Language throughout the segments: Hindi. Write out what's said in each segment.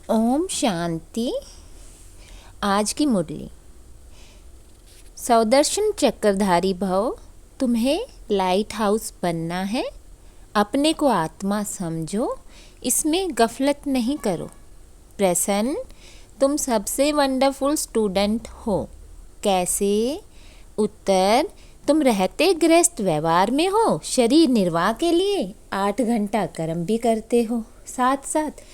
ओम शांति। आज की मुरली। सौदर्शन चक्रधारी भव, तुम्हें लाइट हाउस बनना है। अपने को आत्मा समझो, इसमें गफलत नहीं करो। प्रसन्न, तुम सबसे वंडरफुल स्टूडेंट हो। कैसे? उत्तर, तुम रहते गृहस्थ व्यवहार में हो, शरीर निर्वाह के लिए 8 घंटा कर्म भी करते हो, साथ साथ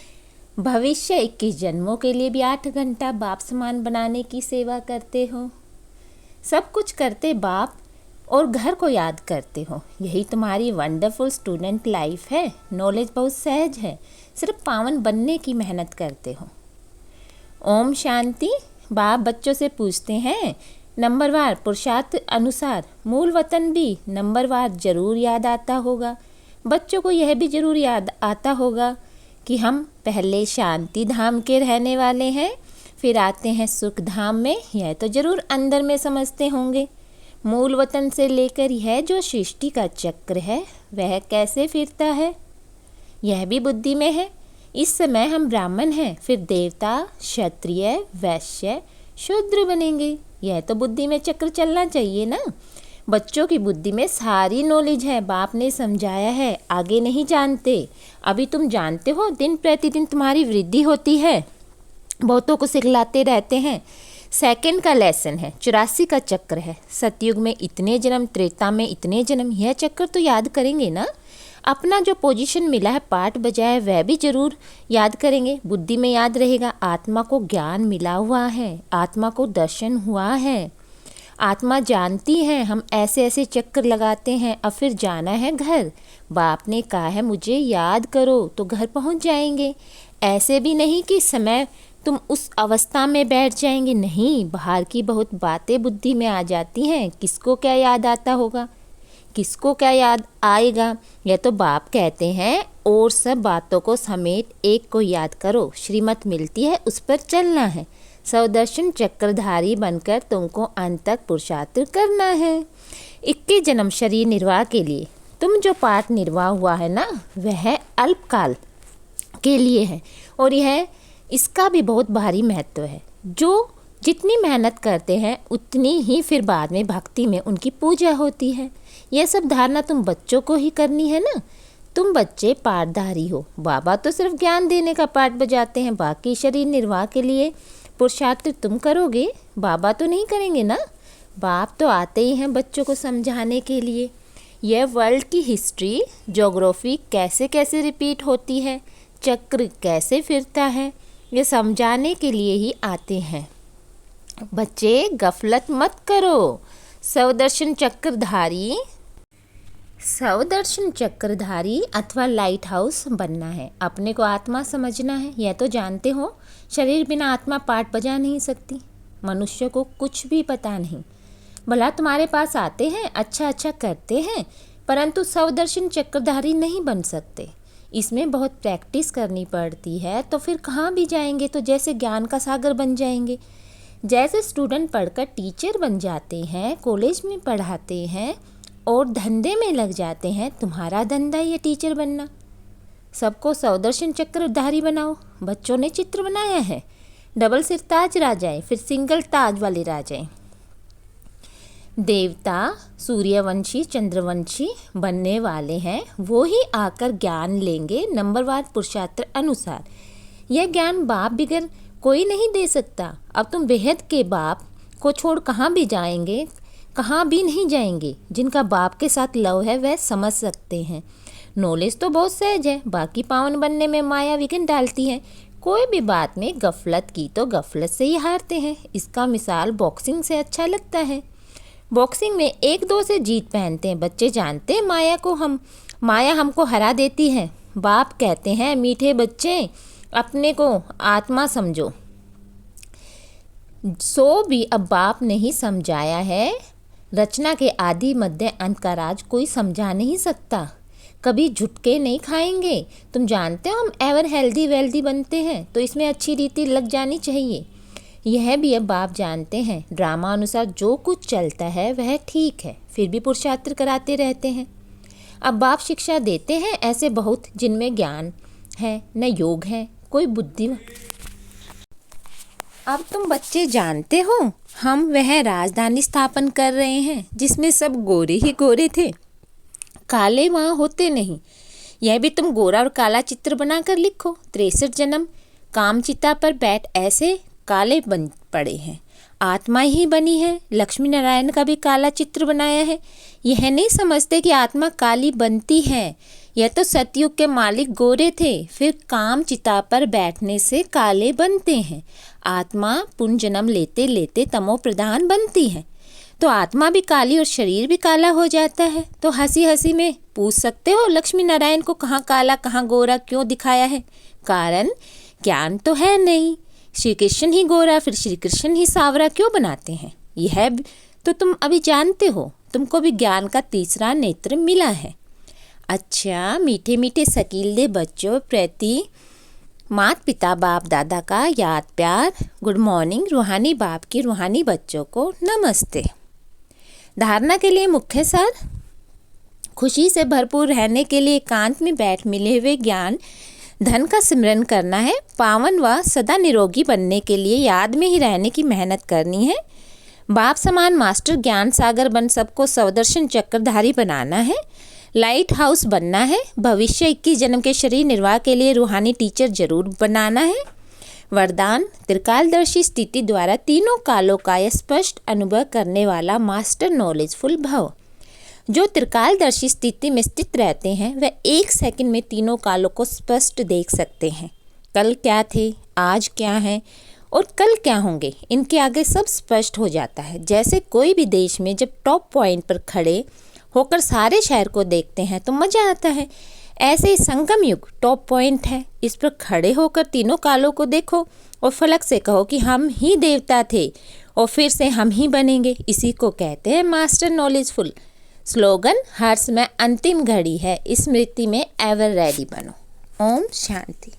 भविष्य 21 जन्मों के लिए भी 8 घंटा बाप समान बनाने की सेवा करते हो। सब कुछ करते बाप और घर को याद करते हो। यही तुम्हारी वंडरफुल स्टूडेंट लाइफ है। नॉलेज बहुत सहज है, सिर्फ पावन बनने की मेहनत करते हो। ओम शांति। बाप बच्चों से पूछते हैं, नंबरवार पुरुषार्थ अनुसार मूल वतन भी नंबरवार जरूर याद आता होगा। बच्चों को यह भी जरूर याद आता होगा कि हम पहले शांति धाम के रहने वाले हैं, फिर आते हैं सुख धाम में। यह तो जरूर अंदर में समझते होंगे। मूल वतन से लेकर यह जो सृष्टि का चक्र है वह कैसे फिरता है, यह भी बुद्धि में है। इस समय हम ब्राह्मण हैं, फिर देवता, क्षत्रिय, वैश्य, शूद्र बनेंगे। यह तो बुद्धि में चक्र चलना चाहिए ना। बच्चों की बुद्धि में सारी नॉलेज है, बाप ने समझाया है, आगे नहीं जानते। अभी तुम जानते हो, दिन प्रतिदिन तुम्हारी वृद्धि होती है। बहुतों को सिखलाते रहते हैं। सेकंड का लेसन है, 84 का चक्र है। सतयुग में इतने जन्म, त्रेता में इतने जन्म, यह चक्र तो याद करेंगे ना। अपना जो पोजीशन मिला है, पाठ बजाय, वह भी जरूर याद करेंगे। बुद्धि में याद रहेगा। आत्मा को ज्ञान मिला हुआ है, आत्मा को दर्शन हुआ है, आत्मा जानती है हम ऐसे ऐसे चक्कर लगाते हैं। अब फिर जाना है घर। बाप ने कहा है मुझे याद करो, तो घर पहुंच जाएंगे। ऐसे भी नहीं कि समय तुम उस अवस्था में बैठ जाएंगे, नहीं। बाहर की बहुत बातें बुद्धि में आ जाती हैं। किसको क्या याद आता होगा, किसको क्या याद आएगा, यह तो बाप कहते हैं। और सब बातों को समेट एक को याद करो। श्रीमत मिलती है, उस पर चलना है। सौदर्शन चक्रधारी बनकर तुमको अंत तक पुरुषार्थ करना है। 21 जन्म शरीर निर्वाह के लिए। तुम जो पाठ निर्वाह हुआ है ना, वह अल्पकाल के लिए है, और यह इसका भी बहुत भारी महत्व है। जो जितनी मेहनत करते हैं उतनी ही फिर बाद में भक्ति में उनकी पूजा होती है। यह सब धारणा तुम बच्चों को ही करनी है ना। तुम बच्चे पाठधारी हो। बाबा तो सिर्फ ज्ञान देने का पाठ बजाते हैं, बाकी शरीर निर्वाह के लिए पुरुषार्थ तुम करोगे, बाबा तो नहीं करेंगे ना। बाप तो आते ही हैं बच्चों को समझाने के लिए। यह वर्ल्ड की हिस्ट्री, ज्योग्राफी कैसे कैसे रिपीट होती है, चक्र कैसे फिरता है, ये समझाने के लिए ही आते हैं। बच्चे गफलत मत करो। सौदर्शन चक्रधारी, सौदर्शन चक्रधारी अथवा लाइट हाउस बनना है। अपने को आत्मा समझना है, यह तो जानते हो। शरीर बिना आत्मा पाठ बजा नहीं सकती। मनुष्य को कुछ भी पता नहीं। भला तुम्हारे पास आते हैं, अच्छा अच्छा करते हैं, परंतु सौदर्शन चक्रधारी नहीं बन सकते। इसमें बहुत प्रैक्टिस करनी पड़ती है। तो फिर कहाँ भी जाएंगे तो जैसे ज्ञान का सागर बन जाएंगे। जैसे स्टूडेंट पढ़कर टीचर बन जाते हैं, कॉलेज में पढ़ाते हैं और धंधे में लग जाते हैं। तुम्हारा धंधा ये टीचर बनना। सबको सौदर्शन चक्रधारी बनाओ। बच्चों ने चित्र बनाया है, डबल सिर ताज राजाएं, फिर सिंगल ताज वाले राजाएं। देवता, सूर्यवंशी, चंद्रवंशी बनने वाले हैं। वो ही आकर ज्ञान लेंगे नंबरवार पुरुषार्थ अनुसार। यह ज्ञान बाप बिगर कोई नहीं दे सकता। अब तुम बेहद के बाप को छोड़ कहाँ भी जाएंगे, कहाँ भी नहीं जाएंगे। जिनका बाप के साथ लव है वह समझ सकते हैं। नॉलेज तो बहुत सहज है, बाकी पावन बनने में माया विघ्न डालती है। कोई भी बात में गफलत की तो गफलत से ही हारते हैं। इसका मिसाल बॉक्सिंग से अच्छा लगता है। बॉक्सिंग में 1-2 से जीत पहनते हैं। बच्चे जानते हैं माया हमको हरा देती है। बाप कहते हैं, मीठे बच्चे अपने को आत्मा समझो। सो भी अब बाप ने ही समझाया है। रचना के आदि मध्य अंत का राज कोई समझा नहीं सकता। कभी झुटके नहीं खाएंगे। तुम जानते हो हम एवर हेल्दी वेल्दी बनते हैं, तो इसमें अच्छी रीति लग जानी चाहिए। यह भी अब बाप जानते हैं। ड्रामा अनुसार जो कुछ चलता है वह ठीक है, फिर भी पुरुषार्थ कराते रहते हैं। अब बाप शिक्षा देते हैं ऐसे बहुत जिनमें ज्ञान है न योग है। कोई बुद्धि अब तुम बच्चे जानते हो, हम वह राजधानी स्थापन कर रहे हैं जिसमें सब गोरे ही गोरे थे, काले वहाँ होते नहीं। यह भी तुम गोरा और काला चित्र बनाकर लिखो। 63 जन्म कामचिता पर बैठ ऐसे काले बन पड़े हैं, आत्मा ही बनी है। लक्ष्मी नारायण का भी काला चित्र बनाया है। यह नहीं समझते कि आत्मा काली बनती है। यह तो सतयुग के मालिक गोरे थे, फिर कामचिता पर बैठने से काले बनते हैं। आत्मा पुनर्जन्म लेते लेते तमो प्रधान बनती है, तो आत्मा भी काली और शरीर भी काला हो जाता है। तो हंसी हंसी में पूछ सकते हो लक्ष्मी नारायण को कहाँ काला कहाँ गोरा क्यों दिखाया है? कारण ज्ञान तो है नहीं। श्री कृष्ण ही गोरा फिर श्री कृष्ण ही सावरा क्यों बनाते हैं? यह तो तुम अभी जानते हो। तुमको भी ज्ञान का तीसरा नेत्र मिला है। अच्छा मीठे मीठे शकीले बच्चों प्रति माता पिता बाप दादा का याद प्यार। Good morning. रूहानी बाप की रूहानी बच्चों को नमस्ते। धारणा के लिए मुख्य सार, खुशी से भरपूर रहने के लिए एकांत में बैठ मिले हुए ज्ञान धन का सिमरन करना है। पावन व सदा निरोगी बनने के लिए याद में ही रहने की मेहनत करनी है। बाप समान मास्टर ज्ञान सागर बन सबको स्वदर्शन चक्रधारी बनाना है। लाइट हाउस बनना है। भविष्य 21 जन्म के शरीर निर्वाह के लिए रूहानी टीचर जरूर बनाना है। वरदान, त्रिकालदर्शी स्थिति द्वारा तीनों कालों का स्पष्ट अनुभव करने वाला मास्टर नॉलेजफुल भव। जो त्रिकालदर्शी स्थिति में स्थित रहते हैं वह 1 सेकंड में तीनों कालों को स्पष्ट देख सकते हैं। कल क्या थे, आज क्या है और कल क्या होंगे, इनके आगे सब स्पष्ट हो जाता है। जैसे कोई भी देश में जब टॉप पॉइंट पर खड़े होकर सारे शहर को देखते हैं तो मज़ा आता है, ऐसे ही संगम युग टॉप पॉइंट है। इस पर खड़े होकर तीनों कालों को देखो और फलक से कहो कि हम ही देवता थे और फिर से हम ही बनेंगे। इसी को कहते हैं मास्टर नॉलेजफुल। स्लोगन, हर समय अंतिम घड़ी है, स्मृति में एवर रेडी बनो। ओम शांति।